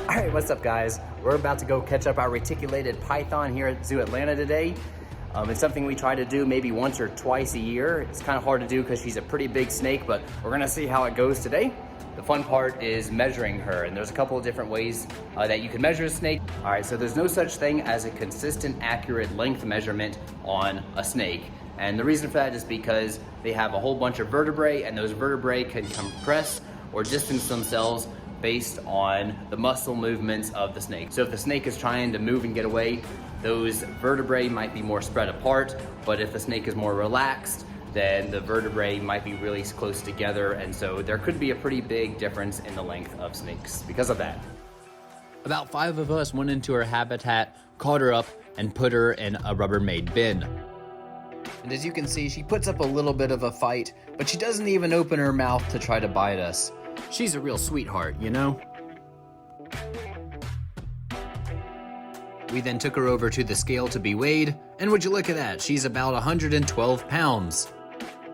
All right, what's up guys? We're about to go catch up our reticulated python here at Zoo Atlanta today. It's something we try to do maybe once or twice a year. It's kind of hard to do because she's a pretty big snake, but we're gonna see how it goes today. The fun part is measuring her, and there's a couple of different ways that you can measure a snake. All right, so there's no such thing as a consistent, accurate length measurement on a snake. And the reason for that is because they have a whole bunch of vertebrae, and those vertebrae can compress or distance themselves based on the muscle movements of the snake. So if the snake is trying to move and get away, those vertebrae might be more spread apart, but if the snake is more relaxed, then the vertebrae might be really close together, and so there could be a pretty big difference in the length of snakes because of that. About 5 of us went into her habitat, caught her up, and put her in a Rubbermaid bin. And as you can see, she puts up a little bit of a fight, but she doesn't even open her mouth to try to bite us. She's a real sweetheart, you know? We then took her over to the scale to be weighed, and would you look at that, she's about 112 pounds.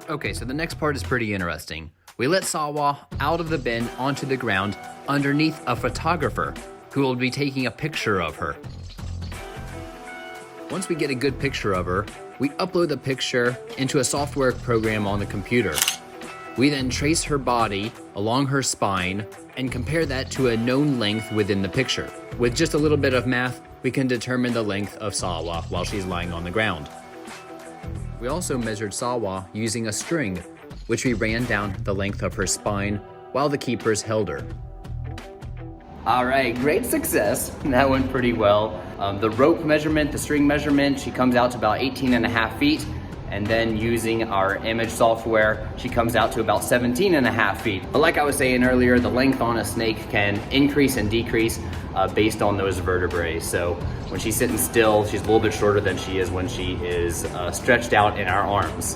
Okay, so the next part is pretty interesting. We let Sawa out of the bin onto the ground underneath a photographer who will be taking a picture of her. Once we get a good picture of her, we upload the picture into a software program on the computer. We then trace her body along her spine and compare that to a known length within the picture. With just a little bit of math, we can determine the length of Sawa while she's lying on the ground. We also measured Sawa using a string, which we ran down the length of her spine while the keepers held her. All right, great success. That went pretty well. The rope measurement, the string measurement, she comes out to about 18.5 feet. And then using our image software, she comes out to about 17.5 feet. But like I was saying earlier, the length on a snake can increase and decrease based on those vertebrae. So when she's sitting still, she's a little bit shorter than she is when she is stretched out in our arms.